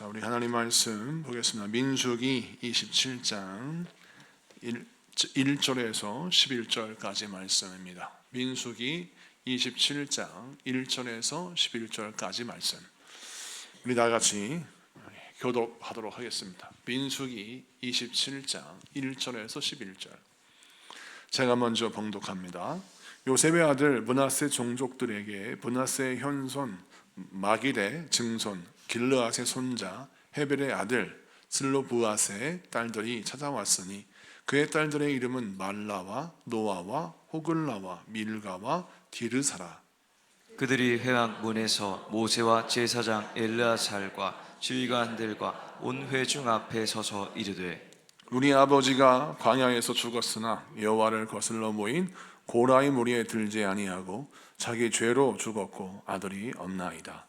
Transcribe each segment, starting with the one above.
자, 우리 하나님 말씀 보겠습니다. 민수기 27장 1절에서 11절까지 말씀입니다. 민수기 27장 1절에서 11절까지 말씀. 우리 다 같이 교독하도록 하겠습니다. 민수기 27장 1절에서 11절. 제가 먼저 봉독합니다. 요셉의 아들 므낫세 종족들에게 므낫세의 현손 마길의 증손 길르앗의 손자 헤벨의 아들 슬로브앗의 딸들이 찾아왔으니 그의 딸들의 이름은 말라와 노아와 호글라와 밀가와 디르사라. 그들이 회막 문에서 모세와 제사장 엘르아살과 지휘관들과 온 회중 앞에 서서 이르되 우리 아버지가 광야에서 죽었으나 여호와를 거슬러 모인 고라의 무리에 들지 아니하고 자기 죄로 죽었고 아들이 없나이다.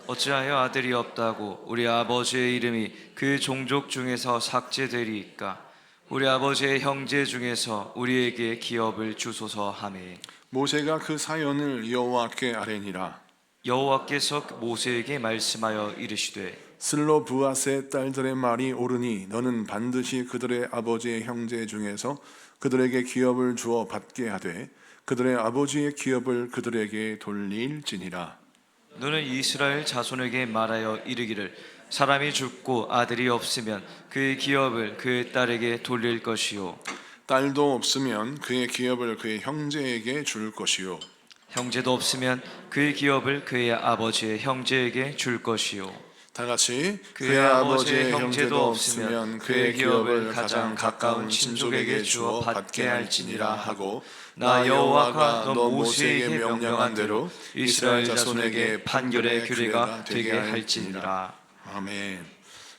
어찌하여 아들이 없다고 우리 아버지의 이름이 그 종족 중에서 삭제되리이까? 우리 아버지의 형제 중에서 우리에게 기업을 주소서 하매 모세가 그 사연을 여호와께 아뢰니라. 여호와께서 모세에게 말씀하여 이르시되 슬로브앗의 딸들의 말이 옳으니 너는 반드시 그들의 아버지의 형제 중에서 그들에게 기업을 주어 받게 하되 그들의 아버지의 기업을 그들에게 돌릴지니라. 너는 이스라엘 자손에게 말하여 이르기를 사람이 죽고 아들이 없으면 그의 기업을 그의 딸에게 돌릴 것이요 딸도 없으면 그의 기업을 그의 형제에게 줄 것이요 형제도 없으면 그의 기업을 그의 아버지의 형제에게 줄 것이요 다 같이 그의 아버지의 형제도 없으면 그의 기업을 가장 가까운 친족에게 주어 받게 할지니라 하고 나 여호와가 너 모세에게 명령한 대로 이스라엘 자손에게 판결의 규례가 되게 할지니라. 아멘.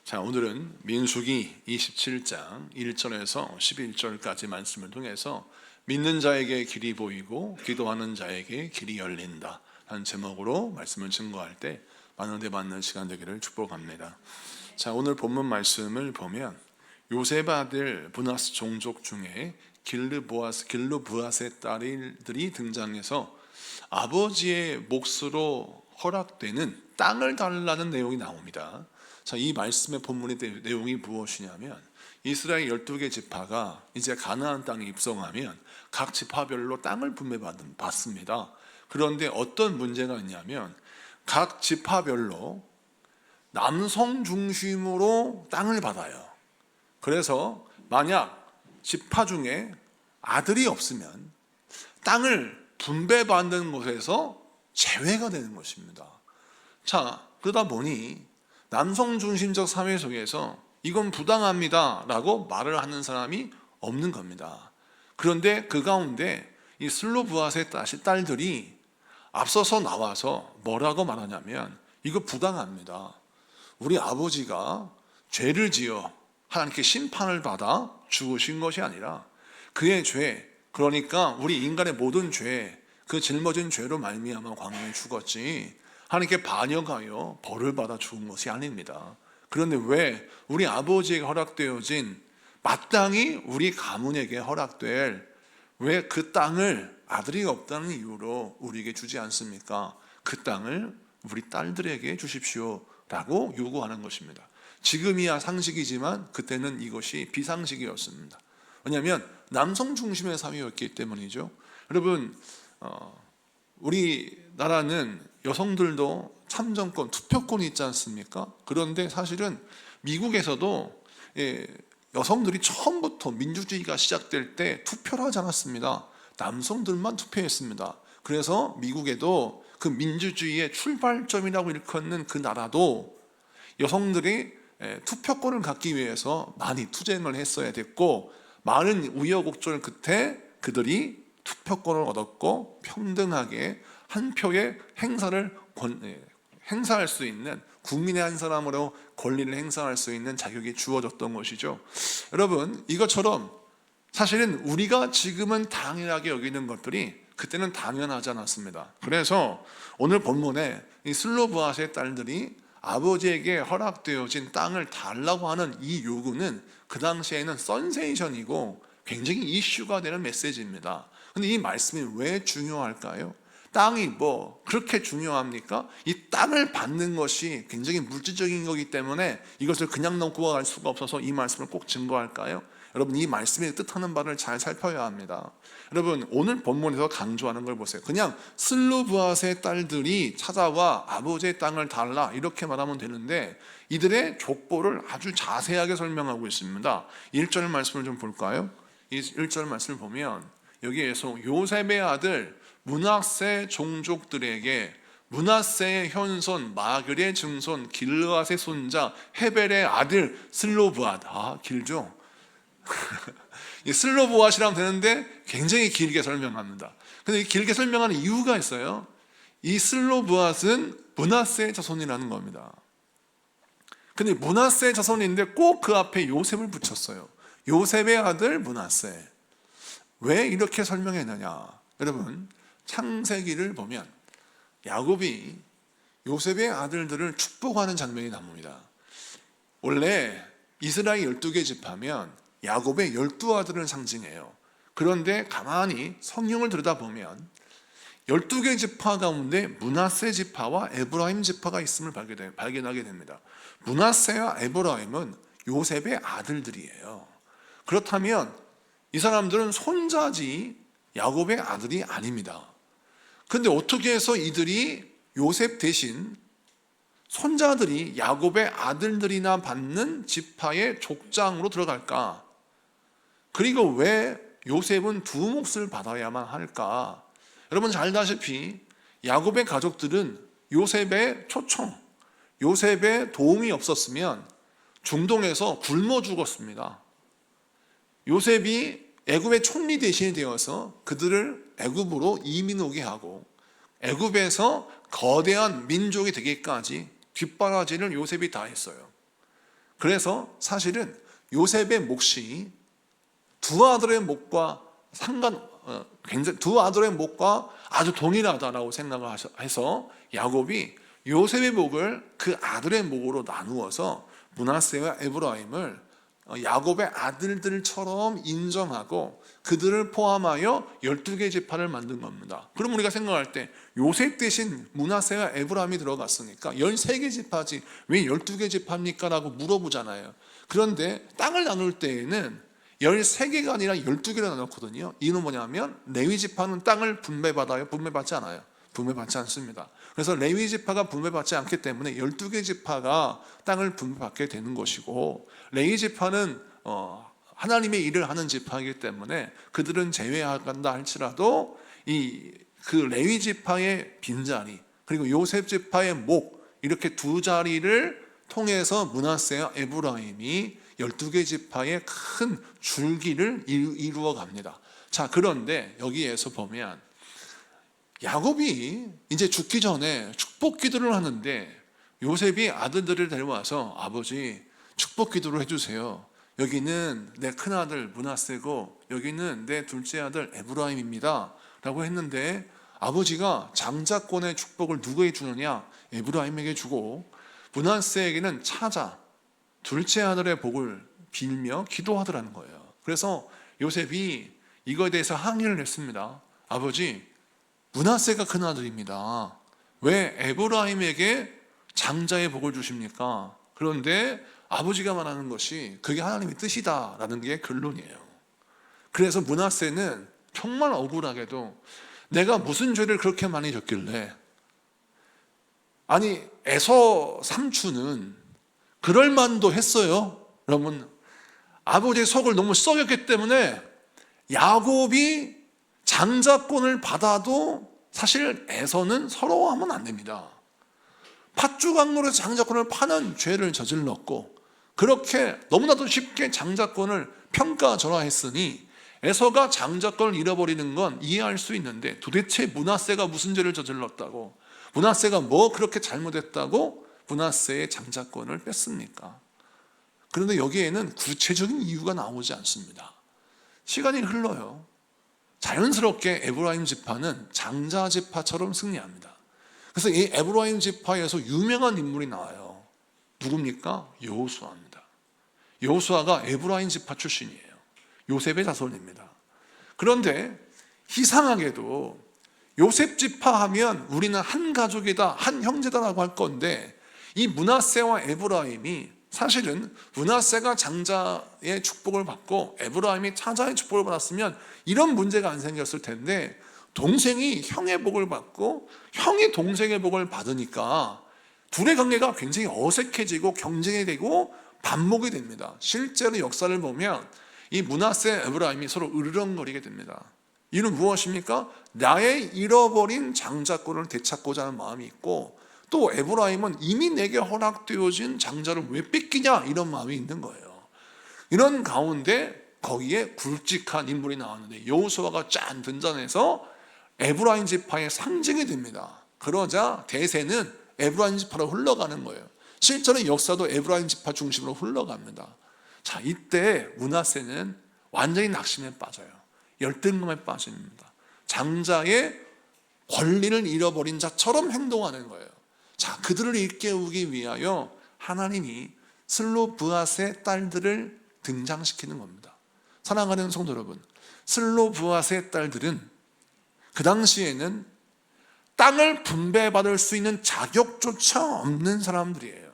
자, 오늘은 민수기 27장 1절에서 11절까지 말씀을 통해서 믿는 자에게 길이 보이고 기도하는 자에게 길이 열린다 하는 제목으로 말씀을 증거할 때 많은 데 받는 시간 되기를 축복합니다. 자, 오늘 본문 말씀을 보면 요셉 아들 므낫세 종족 중에 길르브앗의 딸들이 등장해서 아버지의 몫으로 허락되는 땅을 달라는 내용이 나옵니다. 자, 이 말씀의 본문의 내용이 무엇이냐면 이스라엘 12개 지파가 이제 가나안 땅에 입성하면 각 지파별로 땅을 분배받습니다. 그런데 어떤 문제가 있냐면 각 지파별로 남성 중심으로 땅을 받아요. 그래서 만약 지파 중에 아들이 없으면 땅을 분배받는 것에서 제외가 되는 것입니다. 자, 그러다 보니 남성 중심적 사회 속에서 이건 부당합니다 라고 말을 하는 사람이 없는 겁니다. 그런데 그 가운데 이 슬로브앗의 딸들이 앞서서 나와서 뭐라고 말하냐면 이거 부당합니다. 우리 아버지가 죄를 지어 하나님께 심판을 받아 죽으신 것이 아니라 그의 죄, 그러니까 우리 인간의 모든 죄, 그 짊어진 죄로 말미암아 광야에 죽었지 하나님께 반역하여 벌을 받아 죽은 것이 아닙니다. 그런데 왜 우리 아버지에게 허락되어진 마땅히 우리 가문에게 허락될 왜 그 땅을 아들이 없다는 이유로 우리에게 주지 않습니까? 그 땅을 우리 딸들에게 주십시오 라고 요구하는 것입니다. 지금이야 상식이지만 그때는 이것이 비상식이었습니다. 왜냐하면 남성 중심의 사회였기 때문이죠. 여러분, 우리나라는 여성들도 참정권, 투표권이 있지 않습니까? 그런데 사실은 미국에서도 여성들이 처음부터 민주주의가 시작될 때 투표를 하지 않았습니다. 남성들만 투표했습니다. 그래서 미국에도 그 민주주의의 출발점이라고 일컫는 그 나라도 여성들이 투표권을 갖기 위해서 많이 투쟁을 했어야 됐고 많은 우여곡절 끝에 그들이 투표권을 얻었고 평등하게 한 표의 행사할 수 있는 국민의 한 사람으로 권리를 행사할 수 있는 자격이 주어졌던 것이죠. 여러분, 이것처럼 사실은 우리가 지금은 당연하게 여기는 것들이 그때는 당연하지 않았습니다. 그래서 오늘 본문에 이 슬로브앗의 딸들이 아버지에게 허락되어진 땅을 달라고 하는 이 요구는 그 당시에는 센세이션이고 굉장히 이슈가 되는 메시지입니다. 근데 이 말씀이 왜 중요할까요? 땅이 뭐 그렇게 중요합니까? 이 땅을 받는 것이 굉장히 물질적인 거기 때문에 이것을 그냥 넘고 갈 수가 없어서 이 말씀을 꼭 증거할까요? 여러분, 이 말씀이 뜻하는 바를 잘 살펴야 합니다. 여러분, 오늘 본문에서 강조하는 걸 보세요. 그냥 슬로브앗의 딸들이 찾아와 아버지의 땅을 달라 이렇게 말하면 되는데 이들의 족보를 아주 자세하게 설명하고 있습니다. 1절 말씀을 좀 볼까요? 이 1절 말씀을 보면 여기에서 요셉의 아들 므낫세 종족들에게 므낫세의 현손 마글의 증손 길르앗의 손자 헤벨의 아들 슬로브앗, 길죠? 이 슬로브앗이라면 되는데 굉장히 길게 설명합니다. 근데 길게 설명하는 이유가 있어요. 이 슬로브앗은 므낫세의 자손이라는 겁니다. 근데 므낫세의 자손인데 꼭 그 앞에 요셉을 붙였어요. 요셉의 아들 므낫세. 왜 이렇게 설명했느냐? 여러분, 창세기를 보면 야곱이 요셉의 아들들을 축복하는 장면이 나옵니다. 원래 이스라엘 12개 지파면 야곱의 12아들을 상징해요. 그런데 가만히 성경을 들여다보면 12개 지파 가운데 므낫세 지파와 에브라임 지파가 있음을 발견하게 됩니다. 므낫세와 에브라임은 요셉의 아들들이에요. 그렇다면 이 사람들은 손자지 야곱의 아들이 아닙니다. 그런데 어떻게 해서 이들이 요셉 대신 손자들이 야곱의 아들들이나 받는 지파의 족장으로 들어갈까? 그리고 왜 요셉은 두 몫을 받아야만 할까? 여러분 잘 아다시피 야곱의 가족들은 요셉의 초청, 요셉의 도움이 없었으면 중동에서 굶어 죽었습니다. 요셉이 애굽의 총리 대신이 되어서 그들을 애굽으로 이민 오게 하고 애굽에서 거대한 민족이 되기까지 뒷바라지를 요셉이 다 했어요. 그래서 사실은 요셉의 몫이 두 아들의 몫과 두 아들의 몫과 아주 동일하다라고 생각을 해서 야곱이 요셉의 몫을 그 아들의 몫으로 나누어서 므낫세와 에브라임을 야곱의 아들들처럼 인정하고 그들을 포함하여 12개 지파를 만든 겁니다. 그럼 우리가 생각할 때 요셉 대신 므낫세와 에브라임이 들어갔으니까 13개 지파지 왜 12개 지파입니까? 라고 물어보잖아요. 그런데 땅을 나눌 때에는 13개가 아니라 12개로 나눴거든요. 이유는 뭐냐면 레위 지파는 땅을 분배받아요? 분배받지 않아요? 분배받지 않습니다. 그래서 레위 지파가 분배받지 않기 때문에 12개 지파가 땅을 분배받게 되는 것이고, 레위 지파는 하나님의 일을 하는 지파이기 때문에 그들은 제외한다 할지라도 그 레위 지파의 빈자리 그리고 요셉 지파의 목, 이렇게 두 자리를 통해서 므낫세와 에브라임이 12개 지파의 큰 줄기를 이루어 갑니다. 자, 그런데 여기에서 보면 야곱이 이제 죽기 전에 축복 기도를 하는데 요셉이 아들들을 데려와서 아버지 축복 기도를 해주세요. 여기는 내 큰아들 므낫세고 여기는 내 둘째 아들 에브라임입니다 라고 했는데 아버지가 장자권의 축복을 누구에게 주느냐? 에브라임에게 주고 므낫세에게는 차자 둘째 아들의 복을 빌며 기도하더라는 거예요. 그래서 요셉이 이거에 대해서 항의를 했습니다. 아버지, 므낫세가 큰아들입니다. 왜 에브라임에게 장자의 복을 주십니까? 그런데 아버지가 말하는 것이 그게 하나님의 뜻이다라는 게 결론이에요. 그래서 므낫세는 정말 억울하게도 내가 무슨 죄를 그렇게 많이 졌길래, 아니 에서 삼촌은 그럴 만도 했어요. 여러분, 아버지의 속을 너무 썩였기 때문에 야곱이 장자권을 받아도 사실 에서는 서러워하면 안 됩니다. 팥주강물에서 장자권을 파는 죄를 저질렀고 그렇게 너무나도 쉽게 장자권을 평가절하했으니 에서가 장자권을 잃어버리는 건 이해할 수 있는데 도대체 므낫세가 무슨 죄를 저질렀다고, 므낫세가 뭐 그렇게 잘못했다고 므낫세의 장자권을 뺐습니까? 그런데 여기에는 구체적인 이유가 나오지 않습니다. 시간이 흘러요. 자연스럽게 에브라임 지파는 장자 지파처럼 승리합니다. 그래서 이 에브라임 지파에서 유명한 인물이 나와요. 누굽니까? 여호수아입니다. 여호수아가 에브라임 지파 출신이에요. 요셉의 자손입니다. 그런데 이상하게도 요셉 지파 하면 우리는 한 가족이다, 한 형제다라고 할 건데, 이 므낫세와 에브라임이 사실은 므낫세가 장자의 축복을 받고 에브라임이 차자의 축복을 받았으면 이런 문제가 안 생겼을 텐데, 동생이 형의 복을 받고 형이 동생의 복을 받으니까 둘의 관계가 굉장히 어색해지고 경쟁이 되고 반목이 됩니다. 실제로 역사를 보면 이 므낫세, 에브라임이 서로 으르렁거리게 됩니다. 이는 무엇입니까? 나의 잃어버린 장자권을 되찾고자 하는 마음이 있고, 또 에브라임은 이미 내게 허락되어진 장자를 왜 뺏기냐, 이런 마음이 있는 거예요. 이런 가운데 거기에 굵직한 인물이 나왔는데 여호수아가 짠 등장해서 에브라임 지파의 상징이 됩니다. 그러자 대세는 에브라임 지파로 흘러가는 거예요. 실제로 역사도 에브라임 지파 중심으로 흘러갑니다. 자, 이때 므낫세는 완전히 낙심에 빠져요. 열등감에 빠집니다. 장자의 권리를 잃어버린 자처럼 행동하는 거예요. 자, 그들을 일깨우기 위하여 하나님이 슬로브앗의 딸들을 등장시키는 겁니다. 사랑하는 성도 여러분, 슬로브앗의 딸들은 그 당시에는 땅을 분배받을 수 있는 자격조차 없는 사람들이에요.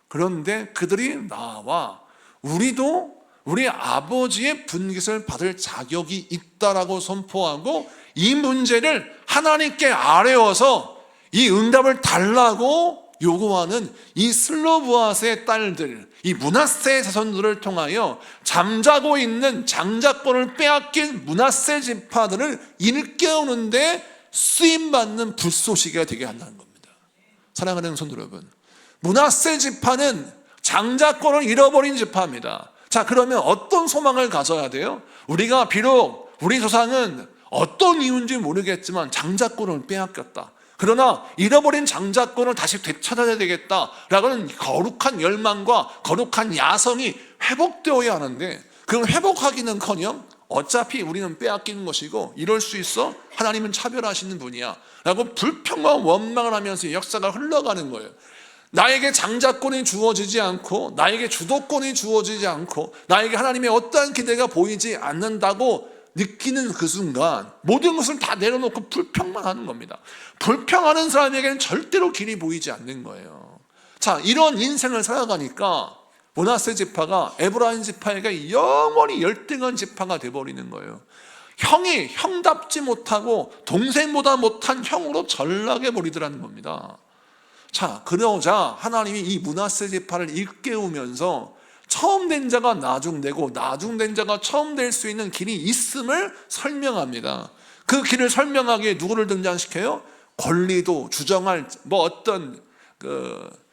그런데 그들이 나와 우리도 우리 아버지의 분깃을 받을 자격이 있다라고 선포하고 이 문제를 하나님께 아뢰어서 이 응답을 달라고 요구하는 이 슬로브앗의 딸들, 이 므낫세의 자손들을 통하여 잠자고 있는 장자권을 빼앗긴 므낫세 지파들을 일깨우는데 쓰임받는 불쏘시개가 되게 한다는 겁니다. 사랑하는 성도 여러분, 므낫세 지파는 장자권을 잃어버린 지파입니다. 자, 그러면 어떤 소망을 가져야 돼요? 우리가 비록 우리 조상은 어떤 이유인지 모르겠지만 장자권을 빼앗겼다. 그러나 잃어버린 장자권을 다시 되찾아야 되겠다라는 거룩한 열망과 거룩한 야성이 회복되어야 하는데, 그걸 회복하기는커녕 어차피 우리는 빼앗기는 것이고 이럴 수 있어? 하나님은 차별하시는 분이야 라고 불평과 원망을 하면서 역사가 흘러가는 거예요. 나에게 장자권이 주어지지 않고 나에게 주도권이 주어지지 않고 나에게 하나님의 어떠한 기대가 보이지 않는다고 느끼는 그 순간 모든 것을 다 내려놓고 불평만 하는 겁니다. 불평하는 사람에게는 절대로 길이 보이지 않는 거예요. 자, 이런 인생을 살아가니까 므낫세 지파가 에브라임 지파에게 영원히 열등한 지파가 돼버리는 거예요. 형이 형답지 못하고 동생보다 못한 형으로 전락해 버리더라는 겁니다. 자, 그러자 하나님이 이 므낫세 지파를 일깨우면서 처음 된 자가 나중되고 나중된 자가 처음 될 수 있는 길이 있음을 설명합니다. 그 길을 설명하기에 누구를 등장시켜요? 권리도 주장할 어떤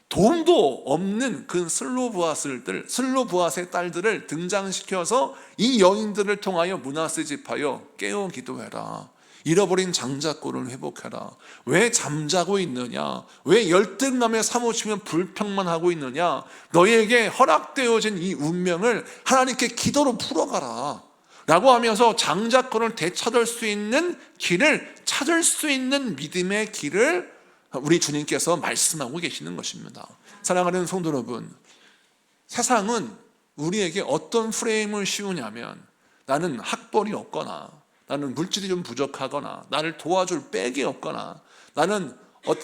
도움도 없는 그 슬로브앗의 딸들을 등장시켜서 이 여인들을 통하여 므낫세 지파여 깨어 기도해라. 잃어버린 장자권을 회복해라. 왜 잠자고 있느냐? 왜 열등감에 사무치면 불평만 하고 있느냐? 너희에게 허락되어진 이 운명을 하나님께 기도로 풀어가라 라고 하면서 장자권을 되찾을 수 있는 길을 찾을 수 있는 믿음의 길을 우리 주님께서 말씀하고 계시는 것입니다. 사랑하는 성도 여러분, 세상은 우리에게 어떤 프레임을 씌우냐면 나는 학벌이 없거나 나는 물질이 좀 부족하거나 나를 도와줄 백이 없거나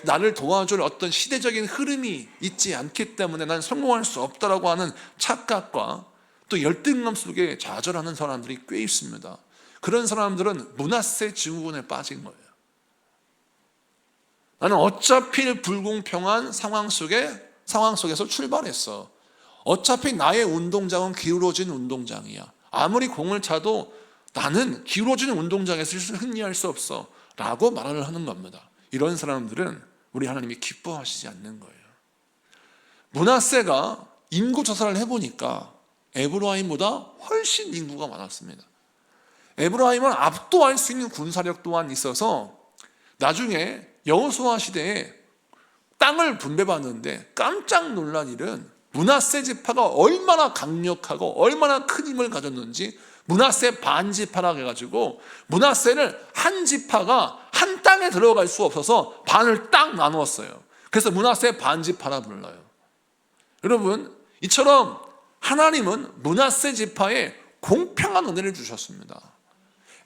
나를 도와줄 어떤 시대적인 흐름이 있지 않기 때문에 난 성공할 수 없다라고 하는 착각과 또 열등감 속에 좌절하는 사람들이 꽤 있습니다. 그런 사람들은 므낫세 증후군에 빠진 거예요. 나는 어차피 불공평한 상황 속에서 출발했어. 어차피 나의 운동장은 기울어진 운동장이야. 아무리 공을 차도 나는 기울어진 운동장에서 승리할 수 없어 라고 말을 하는 겁니다. 이런 사람들은 우리 하나님이 기뻐하시지 않는 거예요. 므낫세가 인구조사를 해보니까 에브라임보다 훨씬 인구가 많았습니다. 에브라임은 압도할 수 있는 군사력 또한 있어서 나중에 여호수아 시대에 땅을 분배받는데 깜짝 놀란 일은 므낫세 지파가 얼마나 강력하고 얼마나 큰 힘을 가졌는지 므낫세 반지파라고 해가지고 므낫세를 한 지파가 한 땅에 들어갈 수 없어서 반을 딱 나누었어요. 그래서 므낫세 반지파라 불러요. 여러분, 이처럼 하나님은 므낫세 지파에 공평한 은혜를 주셨습니다.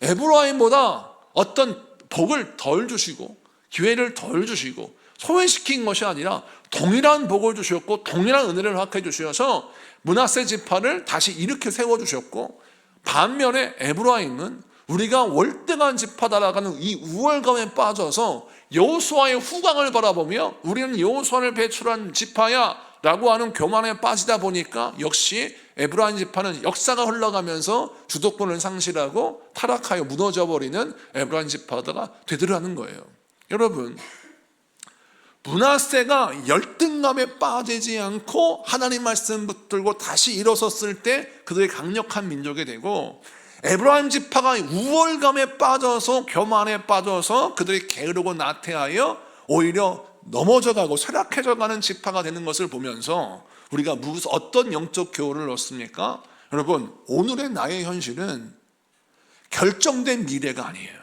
에브라임보다 어떤 복을 덜 주시고 기회를 덜 주시고 소외시킨 것이 아니라 동일한 복을 주셨고 동일한 은혜를 허락해 주셔서 므낫세 지파를 다시 일으켜 세워주셨고, 반면에 에브라임은 우리가 월등한 지파다라는 이 우월감에 빠져서 여호수아의 후광을 바라보며 우리는 여호수아를 배출한 지파야 라고 하는 교만에 빠지다 보니까 역시 에브라임 지파는 역사가 흘러가면서 주도권을 상실하고 타락하여 무너져 버리는 에브라임 지파가 되더라는 거예요. 여러분, 므낫세가 열등감에 빠지지 않고 하나님 말씀 붙들고 다시 일어섰을 때 그들이 강력한 민족이 되고, 에브라임 지파가 우월감에 빠져서 교만에 빠져서 그들이 게으르고 나태하여 오히려 넘어져가고 쇠락해져가는 지파가 되는 것을 보면서 우리가 어떤 영적 교훈을 얻습니까? 여러분, 오늘의 나의 현실은 결정된 미래가 아니에요.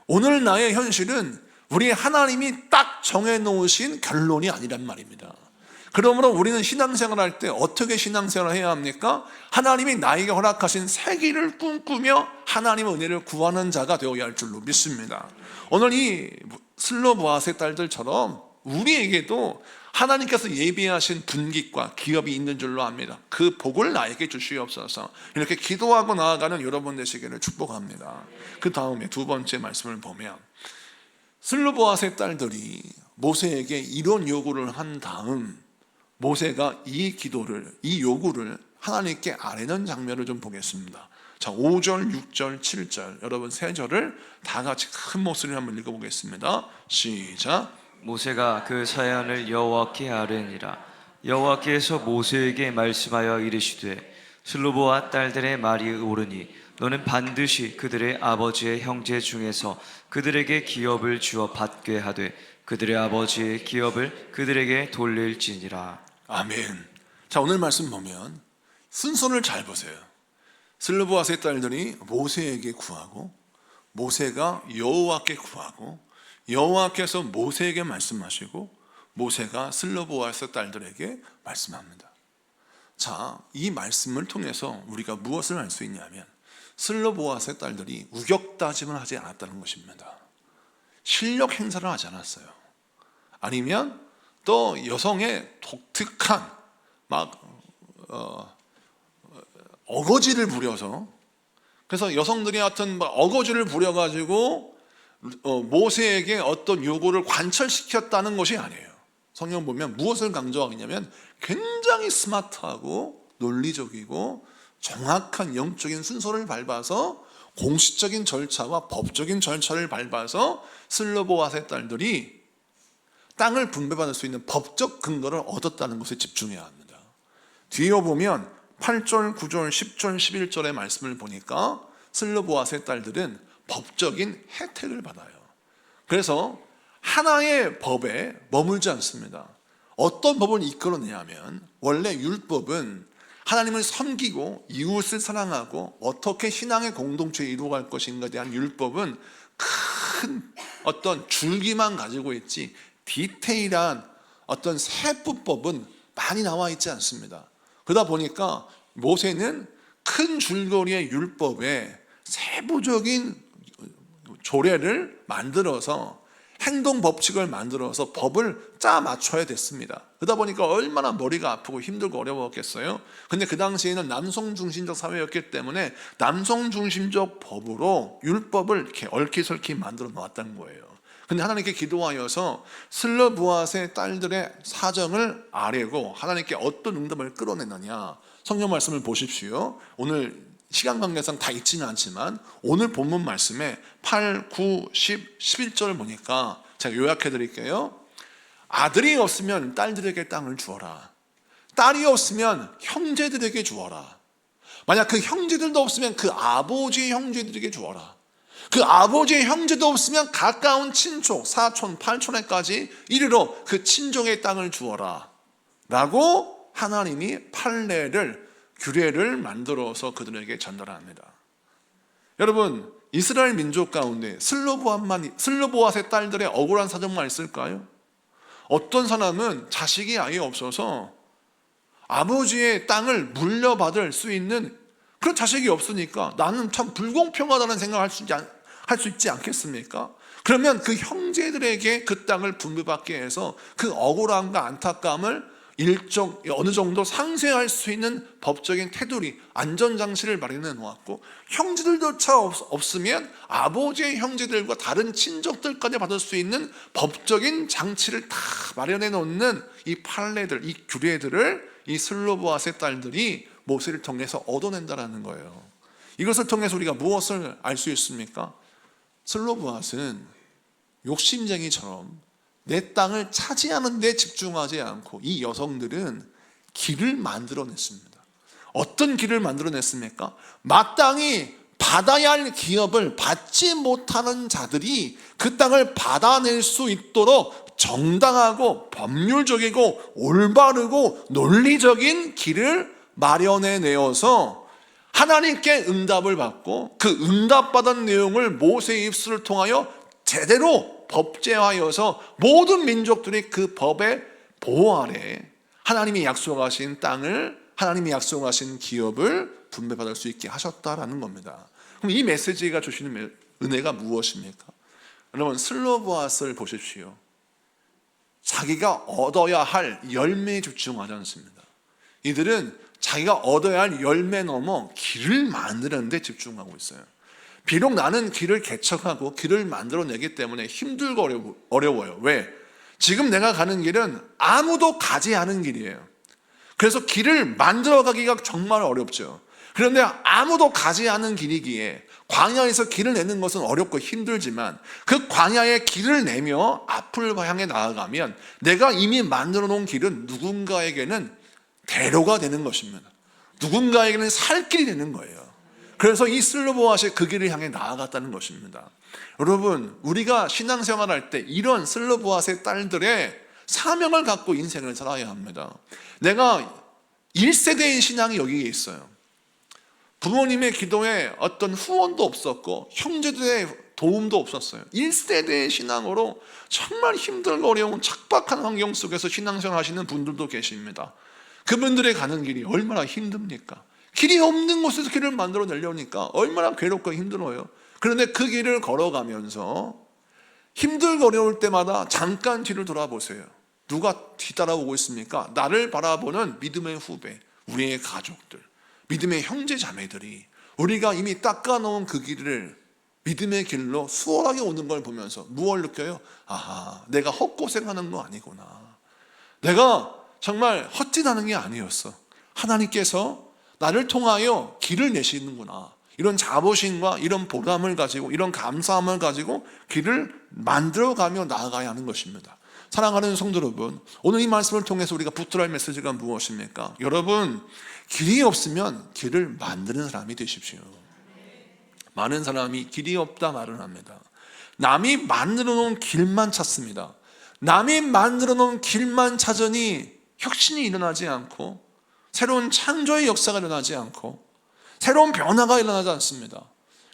오늘 나의 현실은 우리 하나님이 딱 정해놓으신 결론이 아니란 말입니다. 그러므로 우리는 신앙생활 할 때 어떻게 신앙생활을 해야 합니까? 하나님이 나에게 허락하신 새 길을 꿈꾸며 하나님의 은혜를 구하는 자가 되어야 할 줄로 믿습니다. 오늘 이 슬로보아스의 딸들처럼 우리에게도 하나님께서 예비하신 분깃과 기업이 있는 줄로 압니다. 그 복을 나에게 주시옵소서. 이렇게 기도하고 나아가는 여러분 되시기를 축복합니다. 그 다음에 두 번째 말씀을 보면, 슬로보아스의 딸들이 모세에게 이런 요구를 한 다음 모세가 이 기도를, 이 요구를 하나님께 아뢰는 장면을 좀 보겠습니다. 자, 5절, 6절, 7절 여러분 세 절을 다 같이 큰 목소리로 한번 읽어보겠습니다. 시작. 모세가 그 사연을 여호와께 아뢰니라. 여호와께서 모세에게 말씀하여 이르시되 슬로보아 딸들의 말이 옳으니 너는 반드시 그들의 아버지의 형제 중에서 그들에게 기업을 주어 받게 하되 그들의 아버지의 기업을 그들에게 돌릴지니라. 아멘. 자, 오늘 말씀 보면 순서를 잘 보세요. 슬로보아스의 딸들이 모세에게 구하고, 모세가 여호와께 구하고, 여호와께서 모세에게 말씀하시고, 모세가 슬로보아스의 딸들에게 말씀합니다. 자, 이 말씀을 통해서 우리가 무엇을 알 수 있냐면 슬로보아스의 딸들이 우격다짐을 하지 않았다는 것입니다. 실력 행사를 하지 않았어요. 아니면 또 여성의 독특한 어거지를 부려서, 그래서 여성들이 하여튼 어거지를 부려가지고 모세에게 어떤 요구를 관철시켰다는 것이 아니에요. 성경 보면 무엇을 강조하겠냐면 굉장히 스마트하고 논리적이고 정확한 영적인 순서를 밟아서 공식적인 절차와 법적인 절차를 밟아서 슬로보아스의 딸들이 땅을 분배받을 수 있는 법적 근거를 얻었다는 것에 집중해야 합니다. 뒤에 보면 8절, 9절, 10절, 11절의 말씀을 보니까 슬로보아스의 딸들은 법적인 혜택을 받아요. 그래서 하나의 법에 머물지 않습니다. 어떤 법을 이끌어내냐면, 원래 율법은 하나님을 섬기고 이웃을 사랑하고 어떻게 신앙의 공동체에 이루어갈 것인가에 대한 율법은 큰 어떤 줄기만 가지고 있지 디테일한 어떤 세부법은 많이 나와 있지 않습니다. 그러다 보니까 모세는 큰 줄거리의 율법에 세부적인 조례를 만들어서, 행동 법칙을 만들어서 법을 짜 맞춰야 됐습니다. 그러다 보니까 얼마나 머리가 아프고 힘들고 어려웠겠어요. 근데 그 당시에는 남성 중심적 사회였기 때문에 남성 중심적 법으로 율법을 이렇게 얽히설키 만들어 놓았다는 거예요. 근데 하나님께 기도하여서 슬로보아스의 딸들의 사정을 아뢰고 하나님께 어떤 응답을 끌어내느냐, 성경 말씀을 보십시오. 오늘 시간 관계상 다 읽지는 않지만 오늘 본문 말씀에 8, 9, 10, 11절을 보니까 제가 요약해 드릴게요. 아들이 없으면 딸들에게 땅을 주어라. 딸이 없으면 형제들에게 주어라. 만약 그 형제들도 없으면 그 아버지의 형제들에게 주어라. 그 아버지의 형제도 없으면 가까운 친족, 사촌, 팔촌에까지 이르러 그 친족의 땅을 주어라 라고 하나님이 판례를, 규례를 만들어서 그들에게 전달합니다. 여러분, 이스라엘 민족 가운데 슬로보아스의 딸들의 억울한 사정만 있을까요? 어떤 사람은 자식이 아예 없어서 아버지의 땅을 물려받을 수 있는 그런 자식이 없으니까 나는 참 불공평하다는 생각을 할 수 있지 않겠습니까? 그러면 그 형제들에게 그 땅을 분배받게 해서 그 억울함과 안타까움을 어느 정도 상쇄할 수 있는 법적인 테두리, 안전장치를 마련해 놓았고, 형제들조차 없으면 아버지의 형제들과 다른 친족들까지 받을 수 있는 법적인 장치를 다 마련해 놓는 이 판례들, 이 규례들을 이 슬로보앗의 딸들이 모세를 통해서 얻어낸다라는 거예요. 이것을 통해서 우리가 무엇을 알 수 있습니까? 슬로보앗은 욕심쟁이처럼 내 땅을 차지하는 데 집중하지 않고 이 여성들은 길을 만들어냈습니다. 어떤 길을 만들어냈습니까? 마땅히 받아야 할 기업을 받지 못하는 자들이 그 땅을 받아낼 수 있도록 정당하고 법률적이고 올바르고 논리적인 길을 마련해 내어서 하나님께 응답을 받고 그 응답받은 내용을 모세의 입술을 통하여 제대로 법제화여서 모든 민족들이 그 법의 보호 아래 하나님이 약속하신 땅을, 하나님이 약속하신 기업을 분배받을 수 있게 하셨다라는 겁니다. 그럼 이 메시지가 주시는 은혜가 무엇입니까? 여러분, 슬로보앗을 보십시오. 자기가 얻어야 할 열매에 집중하지 않습니다. 이들은 자기가 얻어야 할 열매 넘어 길을 만드는 데 집중하고 있어요. 비록 나는 길을 개척하고 길을 만들어내기 때문에 힘들고 어려워요. 왜? 지금 내가 가는 길은 아무도 가지 않은 길이에요. 그래서 길을 만들어가기가 정말 어렵죠. 그런데 아무도 가지 않은 길이기에 광야에서 길을 내는 것은 어렵고 힘들지만 그 광야에 길을 내며 앞을 향해 나아가면 내가 이미 만들어 놓은 길은 누군가에게는 대로가 되는 것입니다. 누군가에게는 살 길이 되는 거예요. 그래서 이 슬로보앗이 그 길을 향해 나아갔다는 것입니다. 여러분, 우리가 신앙생활할 때 이런 슬로보앗의 딸들의 사명을 갖고 인생을 살아야 합니다. 내가 1세대의 신앙이 여기에 있어요. 부모님의 기도에 어떤 후원도 없었고 형제들의 도움도 없었어요. 1세대의 신앙으로 정말 힘들고 어려운 척박한 환경 속에서 신앙생활 하시는 분들도 계십니다. 그분들의 가는 길이 얼마나 힘듭니까? 길이 없는 곳에서 길을 만들어 내려니까 얼마나 괴롭고 힘들어요. 그런데 그 길을 걸어가면서 힘들고 어려울 때마다 잠깐 뒤를 돌아보세요. 누가 뒤따라오고 있습니까? 나를 바라보는 믿음의 후배, 우리의 가족들, 믿음의 형제 자매들이 우리가 이미 닦아놓은 그 길을 믿음의 길로 수월하게 오는 걸 보면서 무엇을 느껴요? 아하, 내가 헛고생하는 거 아니구나. 내가 정말 헛짓하는 게 아니었어. 하나님께서 나를 통하여 길을 내시는구나. 이런 자부심과 이런 보람을 가지고 이런 감사함을 가지고 길을 만들어가며 나아가야 하는 것입니다. 사랑하는 성도 여러분, 오늘 이 말씀을 통해서 우리가 붙들어야 할 메시지가 무엇입니까? 여러분, 길이 없으면 길을 만드는 사람이 되십시오. 많은 사람이 길이 없다 말을 합니다. 남이 만들어 놓은 길만 찾습니다. 남이 만들어 놓은 길만 찾으니 혁신이 일어나지 않고 새로운 창조의 역사가 일어나지 않고 새로운 변화가 일어나지 않습니다.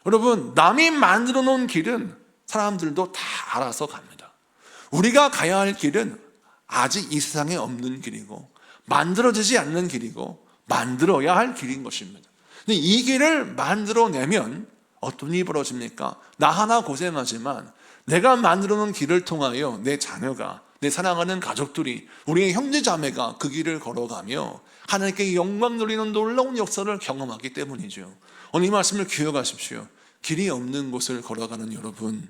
여러분, 남이 만들어 놓은 길은 사람들도 다 알아서 갑니다. 우리가 가야 할 길은 아직 이 세상에 없는 길이고 만들어지지 않는 길이고 만들어야 할 길인 것입니다. 근데 이 길을 만들어내면 어떤 일이 벌어집니까? 나 하나 고생하지만 내가 만들어 놓은 길을 통하여 내 자녀가, 내 사랑하는 가족들이, 우리의 형제 자매가 그 길을 걸어가며 하나님께 영광 누리는 놀라운 역사를 경험하기 때문이죠. 오늘 이 말씀을 기억하십시오. 길이 없는 곳을 걸어가는 여러분,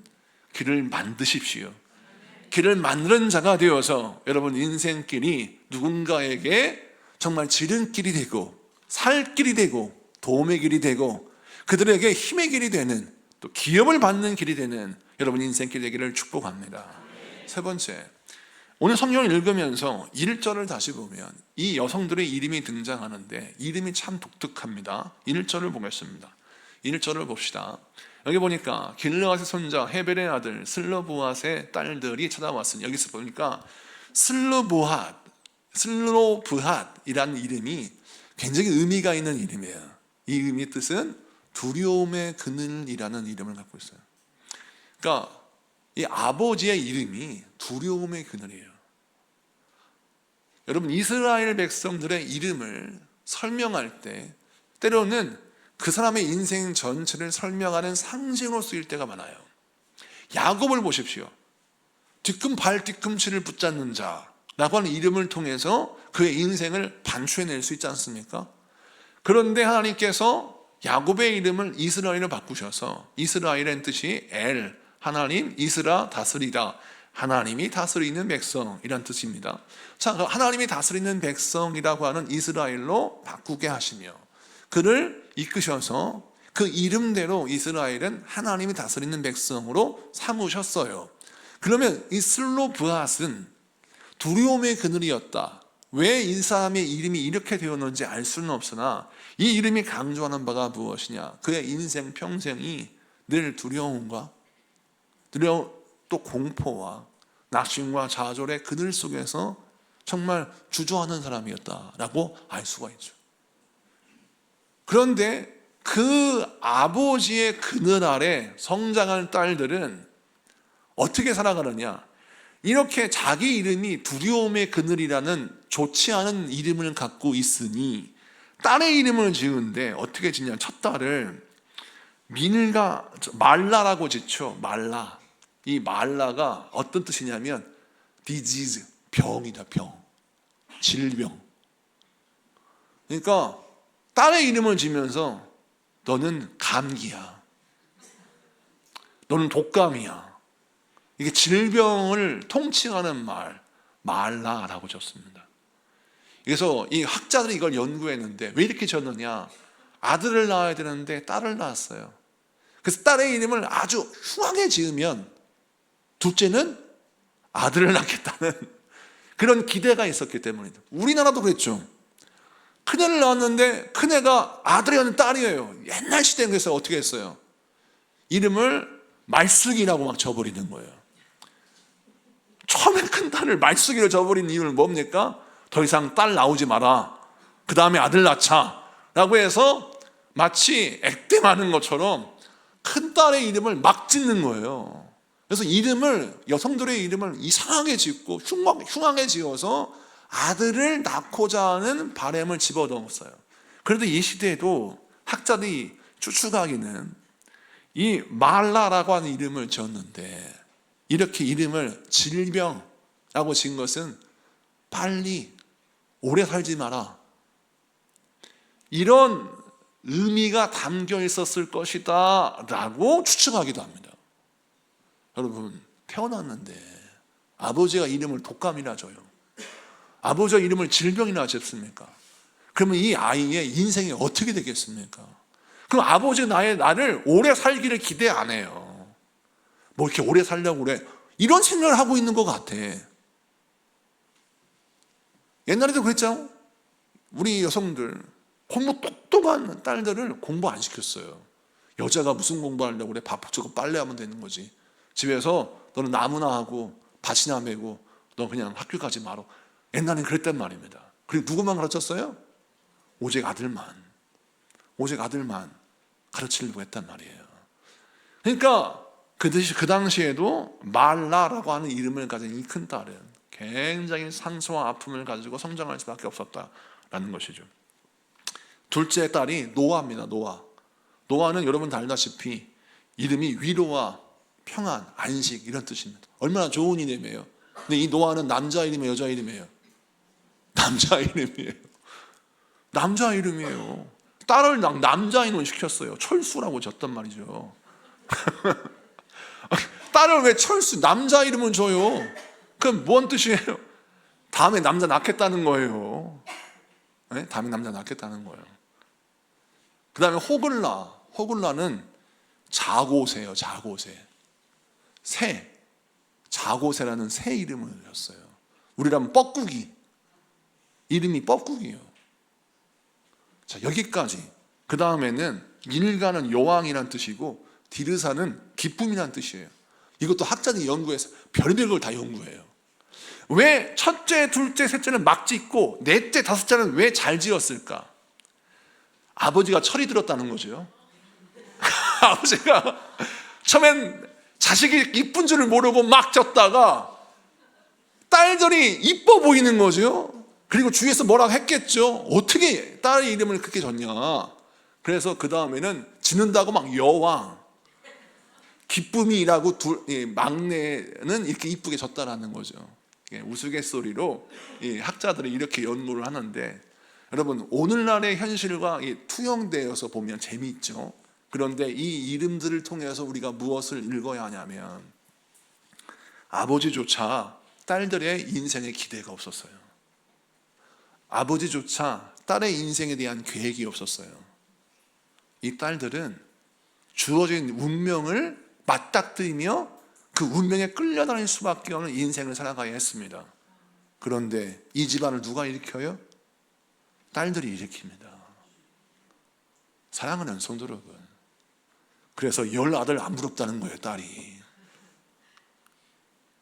길을 만드십시오. 길을 만드는 자가 되어서 여러분 인생길이 누군가에게 정말 지름길이 되고 살 길이 되고 도움의 길이 되고 그들에게 힘의 길이 되는, 또 기업을 받는 길이 되는 여러분 인생길 되기를 축복합니다. 세 번째, 오늘 성경을 읽으면서 1절을 다시 보면 이 여성들의 이름이 등장하는데 이름이 참 독특합니다. 1절을 보겠습니다. 1절을 봅시다. 여기 보니까 길르앗의 손자 헤벨의 아들 슬로보앗의 딸들이 찾아왔으니, 여기서 보니까 슬로브핫이라는 이름이 굉장히 의미가 있는 이름이에요. 이 의미의 뜻은 두려움의 그늘이라는 이름을 갖고 있어요. 그러니까 이 아버지의 이름이 두려움의 그늘이에요. 여러분, 이스라엘 백성들의 이름을 설명할 때 때로는 그 사람의 인생 전체를 설명하는 상징으로 쓰일 때가 많아요. 야곱을 보십시오. 뒤꿈발 뒤꿈치를 붙잡는 자라고 하는 이름을 통해서 그의 인생을 반추해낼 수 있지 않습니까? 그런데 하나님께서 야곱의 이름을 이스라엘로 바꾸셔서, 이스라엘의 뜻이 엘, 하나님, 이스라, 다스리다, 하나님이 다스리는 백성이란 뜻입니다. 자, 하나님이 다스리는 백성이라고 하는 이스라엘로 바꾸게 하시며 그를 이끄셔서 그 이름대로 이스라엘은 하나님이 다스리는 백성으로 삼으셨어요. 그러면 이 슬로브앗은 두려움의 그늘이었다. 왜 이 사람의 이름이 이렇게 되었는지 알 수는 없으나 이 이름이 강조하는 바가 무엇이냐? 그의 인생 평생이 늘 두려움과 또 공포와 낙심과 좌절의 그늘 속에서 정말 주저하는 사람이었다라고 알 수가 있죠. 그런데 그 아버지의 그늘 아래 성장한 딸들은 어떻게 살아가느냐? 이렇게 자기 이름이 두려움의 그늘이라는 좋지 않은 이름을 갖고 있으니 딸의 이름을 지은데 어떻게 짓냐? 첫 딸을 말라라고 짓죠. 말라. 이 말라가 어떤 뜻이냐면 disease, 병이다. 병, 질병. 그러니까 딸의 이름을 지면서 너는 감기야, 너는 독감이야. 이게 질병을 통칭하는 말라라고 졌습니다. 그래서 이 학자들이 이걸 연구했는데 왜 이렇게 졌느냐? 아들을 낳아야 되는데 딸을 낳았어요. 그래서 딸의 이름을 아주 흉하게 지으면 둘째는 아들을 낳겠다는 그런 기대가 있었기 때문이다. 우리나라도 그랬죠. 큰애를 낳았는데 큰애가 아들이었는 딸이에요. 옛날 시대에 그래서 어떻게 했어요? 이름을 말쑥이라고 막 져버리는 거예요. 처음에 큰 딸을 말쑥이로 져버린 이유는 뭡니까? 더 이상 딸 나오지 마라, 그 다음에 아들 낳자 라고 해서 마치 액땜하는 것처럼 큰 딸의 이름을 막 짓는 거예요. 그래서 여성들의 이름을 이상하게 짓고 흉하게 지어서 아들을 낳고자 하는 바람을 집어넣었어요. 그런데 이 시대에도 학자들이 추측하기는 이 말라라고 하는 이름을 지었는데 이렇게 이름을 질병라고 지은 것은 빨리 오래 살지 마라, 이런 의미가 담겨 있었을 것이다 라고 추측하기도 합니다. 여러분, 태어났는데 아버지가 이름을 독감이라 줘요. 아버지가 이름을 질병이라 졌습니까? 그러면 이 아이의 인생이 어떻게 되겠습니까? 그럼 아버지가 나를 오래 살기를 기대 안 해요. 뭐 이렇게 오래 살려고 그래, 이런 생각을 하고 있는 것 같아. 옛날에도 그랬죠. 우리 여성들 공부 똑똑한 딸들을 공부 안 시켰어요. 여자가 무슨 공부하려고 그래? 밥 주고 빨래하면 되는 거지. 집에서 너는 나무나 하고 밭이나 메고 너 그냥 학교 가지 마라. 옛날엔 그랬단 말입니다. 그리고 누구만 가르쳤어요? 오직 아들만 가르치려고 했단 말이에요. 그러니까 그 당시에도 말라라고 하는 이름을 가진 이 큰 딸은 굉장히 상처와 아픔을 가지고 성장할 수밖에 없었다라는 것이죠. 둘째 딸이 노아입니다. 노아는 여러분 다 알다시피 이름이 위로와 평안, 안식 이런 뜻입니다. 얼마나 좋은 이름이에요. 근데 이 노아는 남자 이름이에요, 여자 이름이에요? 남자 이름이에요. 딸을 남자 이름을 시켰어요. 철수라고 졌단 말이죠. 딸을 왜 남자 이름을 줘요? 그럼 뭔 뜻이에요? 다음에 남자 낳겠다는 거예요. 네? 다음에 남자 낳겠다는 거예요. 그 다음에 호글라는 자고새예요. 자고새라는 새 이름을 줬어요. 우리라면 뻐꾸기, 이름이 뻐꾸기예요. 자, 여기까지. 그 다음에는 일가는 여왕이란 뜻이고 디르사는 기쁨이란 뜻이에요. 이것도 학자들이 연구해서 별의별 걸 다 연구해요. 왜 첫째, 둘째, 셋째는 막 짓고 넷째, 다섯째는 왜 잘 지었을까? 아버지가 철이 들었다는 거죠. 아버지가 처음엔 자식이 이쁜 줄을 모르고 막 졌다가 딸들이 이뻐 보이는 거죠. 그리고 주위에서 뭐라고 했겠죠. 어떻게 딸의 이름을 그렇게 졌냐. 그래서 그 다음에는 지는다고 막 여왕, 기쁨이라고 막내는 이렇게 이쁘게 졌다라는 거죠. 우스갯소리로 학자들이 이렇게 연구를 하는데, 여러분 오늘날의 현실과 투영되어서 보면 재미있죠. 그런데 이 이름들을 통해서 우리가 무엇을 읽어야 하냐면, 아버지조차 딸들의 인생에 기대가 없었어요. 아버지조차 딸의 인생에 대한 계획이 없었어요. 이 딸들은 주어진 운명을 맞닥뜨리며 그 운명에 끌려다닐 수밖에 없는 인생을 살아가야 했습니다. 그런데 이 집안을 누가 일으켜요? 딸들이 일으킵니다. 사랑하는 성도 여러분, 그래서 10아들 안 부럽다는 거예요, 딸이.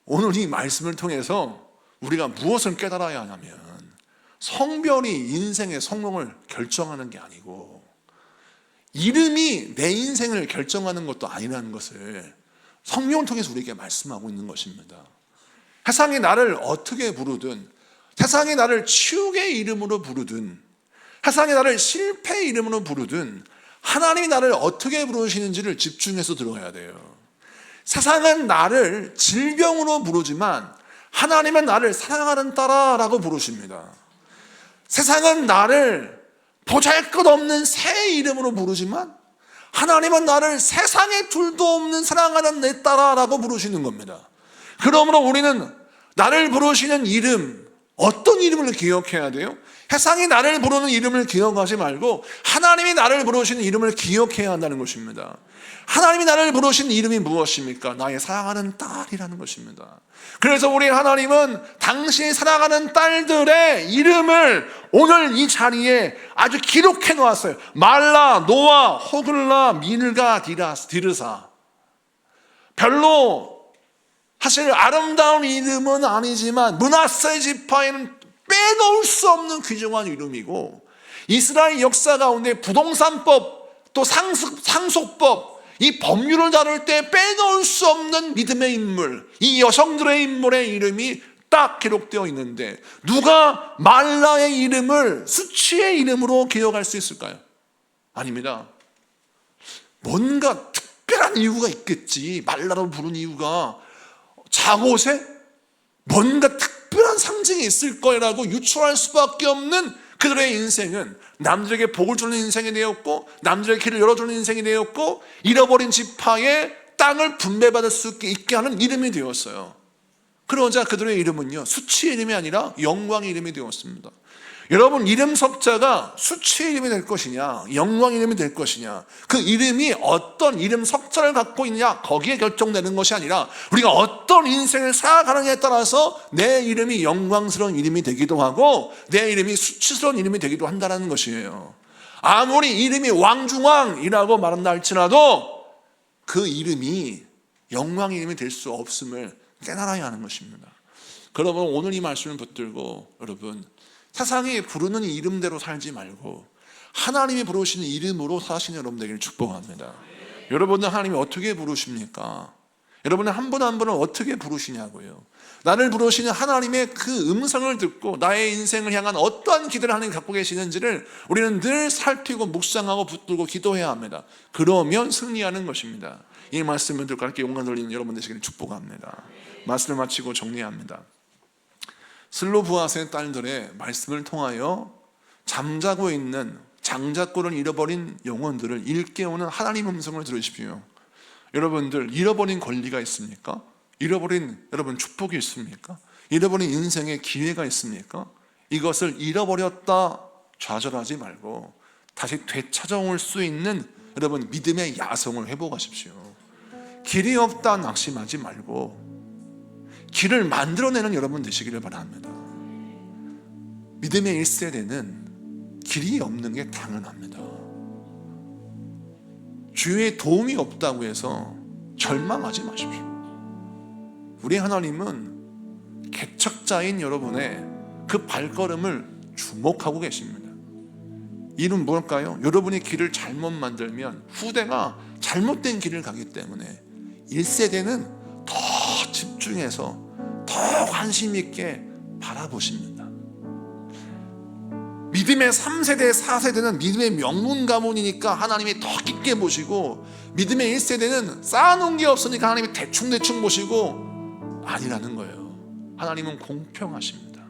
오늘 이 말씀을 통해서 우리가 무엇을 깨달아야 하냐면, 성별이 인생의 성공을 결정하는 게 아니고 이름이 내 인생을 결정하는 것도 아니라는 것을 성경을 통해서 우리에게 말씀하고 있는 것입니다. 세상이 나를 어떻게 부르든, 세상이 나를 치욕의 이름으로 부르든, 세상이 나를 실패의 이름으로 부르든, 하나님이 나를 어떻게 부르시는지를 집중해서 들어야 돼요. 세상은 나를 질병으로 부르지만 하나님은 나를 사랑하는 딸아라고 부르십니다. 세상은 나를 보잘것없는 새 이름으로 부르지만 하나님은 나를 세상에 둘도 없는 사랑하는 내 딸아라고 부르시는 겁니다. 그러므로 우리는 나를 부르시는 이름, 어떤 이름을 기억해야 돼요? 세상이 나를 부르는 이름을 기억하지 말고 하나님이 나를 부르시는 이름을 기억해야 한다는 것입니다. 하나님이 나를 부르신 이름이 무엇입니까? 나의 사랑하는 딸이라는 것입니다. 그래서 우리 하나님은 당신이 사랑하는 딸들의 이름을 오늘 이 자리에 아주 기록해 놓았어요. 말라, 노아, 호글라, 밀가, 디르사. 별로 사실 아름다운 이름은 아니지만 므낫세 지파에는 빼놓을 수 없는 귀중한 이름이고, 이스라엘 역사 가운데 부동산법, 또 상속법, 이 법률을 다룰 때 빼놓을 수 없는 믿음의 인물, 이 여성들의 인물의 이름이 딱 기록되어 있는데, 누가 말라의 이름을 수치의 이름으로 기억할 수 있을까요? 아닙니다. 뭔가 특별한 이유가 있겠지. 말라로 부른 이유가 자고새? 뭔가 특별한 상징이 있을 거라고 유추할 수밖에 없는 그들의 인생은 남들에게 복을 주는 인생이 되었고, 남들에게 길을 열어주는 인생이 되었고, 잃어버린 지파의 땅을 분배받을 수 있게 하는 이름이 되었어요. 그러자 그들의 이름은요, 수치의 이름이 아니라 영광의 이름이 되었습니다. 여러분, 이름 석자가 수치의 이름이 될 것이냐, 영광의 이름이 될 것이냐, 그 이름이 어떤 이름 석자를 갖고 있냐, 거기에 결정되는 것이 아니라 우리가 어떤 인생을 살아가느냐에 따라서 내 이름이 영광스러운 이름이 되기도 하고 내 이름이 수치스러운 이름이 되기도 한다는 것이에요. 아무리 이름이 왕중왕이라고 말한다 할지라도 그 이름이 영광의 이름이 될 수 없음을 깨달아야 하는 것입니다. 그러면 오늘 이 말씀을 붙들고, 여러분, 세상이 부르는 이름대로 살지 말고 하나님이 부르시는 이름으로 사시는 여러분 되기를 축복합니다. 여러분은 하나님이 어떻게 부르십니까? 여러분은 한 분 한 분을 어떻게 부르시냐고요. 나를 부르시는 하나님의 그 음성을 듣고 나의 인생을 향한 어떠한 기대를 하나님이 갖고 계시는지를 우리는 늘 살피고 묵상하고 붙들고 기도해야 합니다. 그러면 승리하는 것입니다. 이 말씀을 듣고 함께 용감 돌리는 여러분 되시기를 축복합니다. 말씀을 마치고 정리합니다. 슬로브앗의 딸들의 말씀을 통하여 잠자고 있는 장자권을 잃어버린 영혼들을 일깨우는 하나님 음성을 들으십시오. 여러분들, 잃어버린 권리가 있습니까? 잃어버린 여러분 축복이 있습니까? 잃어버린 인생의 기회가 있습니까? 이것을 잃어버렸다 좌절하지 말고 다시 되찾아올 수 있는 여러분 믿음의 야성을 회복하십시오. 길이 없다 낙심하지 말고 길을 만들어내는 여러분 되시기를 바랍니다. 믿음의 1세대는 길이 없는 게 당연합니다. 주위에 도움이 없다고 해서 절망하지 마십시오. 우리 하나님은 개척자인 여러분의 그 발걸음을 주목하고 계십니다. 이는 뭘까요? 여러분이 길을 잘못 만들면 후대가 잘못된 길을 가기 때문에 1세대는 더 집중해서 더 관심 있게 바라보십니다. 믿음의 3세대, 4세대는 믿음의 명문 가문이니까 하나님이 더 깊게 보시고, 믿음의 1세대는 쌓아놓은 게 없으니까 하나님이 대충 보시고, 아니라는 거예요. 하나님은 공평하십니다.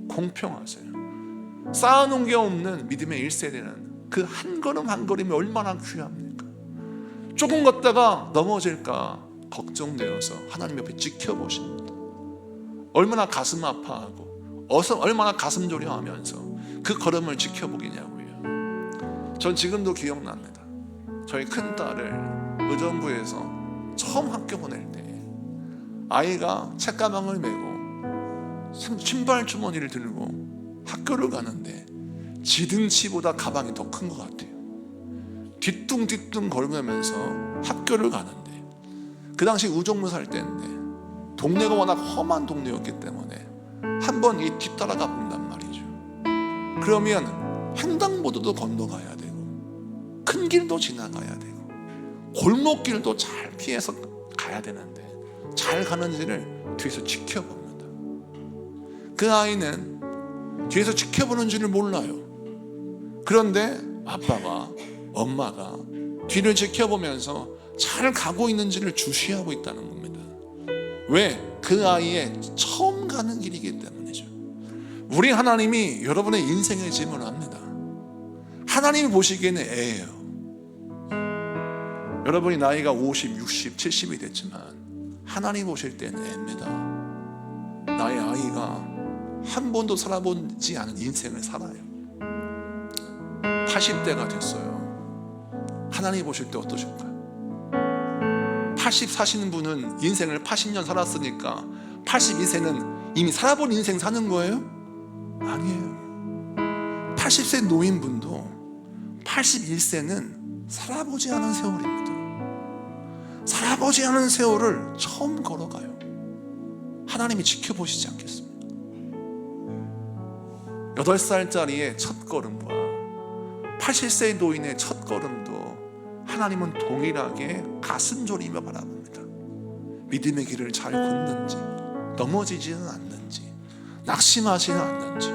공평하세요. 쌓아놓은 게 없는 믿음의 1세대는 그 한 걸음 한 걸음이 얼마나 귀합니까? 조금 걷다가 넘어질까 걱정되어서 하나님 옆에 지켜보십니다. 얼마나 가슴 아파하고 얼마나 가슴 졸여하면서 그 걸음을 지켜보겠냐고요. 전 지금도 기억납니다. 저희 큰딸을 의정부에서 처음 학교 보낼 때 아이가 책가방을 메고 신발 주머니를 들고 학교를 가는데 지등치보다 가방이 더 큰 것 같아요. 뒤뚱뒤뚱 걸으면서 학교를 가는데, 그 당시 우정부 살 때인데 동네가 워낙 험한 동네였기 때문에 한번 이 뒤따라가 본단 말이죠. 그러면 횡단보도도 건너가야 되고 큰 길도 지나가야 되고 골목길도 잘 피해서 가야 되는데 잘 가는지를 뒤에서 지켜봅니다. 그 아이는 뒤에서 지켜보는 줄을 몰라요. 그런데 아빠가, 엄마가 뒤를 지켜보면서 잘 가고 있는지를 주시하고 있다는 겁니다. 왜? 그 아이의 처음 가는 길이기 때문이죠. 우리 하나님이 여러분의 인생의 짐을 압니다. 하나님이 보시기에는 애예요. 여러분이 나이가 50, 60, 70이 됐지만 하나님 보실 때는 애입니다. 나의 아이가 한 번도 살아보지 않은 인생을 살아요. 80대가 됐어요. 하나님 보실 때 어떠실까요? 80 사시는 분은 인생을 80년 살았으니까 82세는 이미 살아본 인생 사는 거예요? 아니에요. 80세 노인분도 81세는 살아보지 않은 세월입니다. 살아보지 않은 세월을 처음 걸어가요. 하나님이 지켜보시지 않겠습니까? 8살짜리의 첫 걸음과 80세 노인의 첫 걸음도 하나님은 동일하게 가슴 졸이며 바라봅니다. 믿음의 길을 잘 걷는지, 넘어지지는 않는지, 낙심하지는 않는지,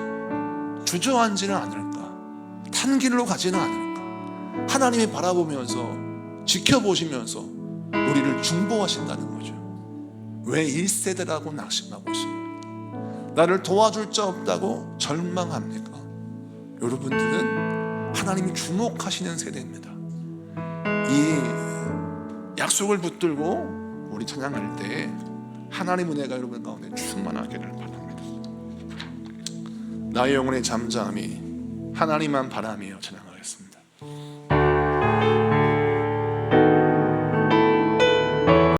주저앉지는 않을까, 탄 길로 가지는 않을까, 하나님이 바라보면서 지켜보시면서 우리를 중보하신다는 거죠. 왜 1세대라고 낙심하고 있습니까? 나를 도와줄 자 없다고 절망합니까? 여러분들은 하나님이 주목하시는 세대입니다. 이 약속을 붙들고 우리 찬양할 때 하나님 은혜가 여러분 가운데 충만하기를 바랍니다. 나의 영혼의 잠잠이 하나님만 바라며 찬양하겠습니다.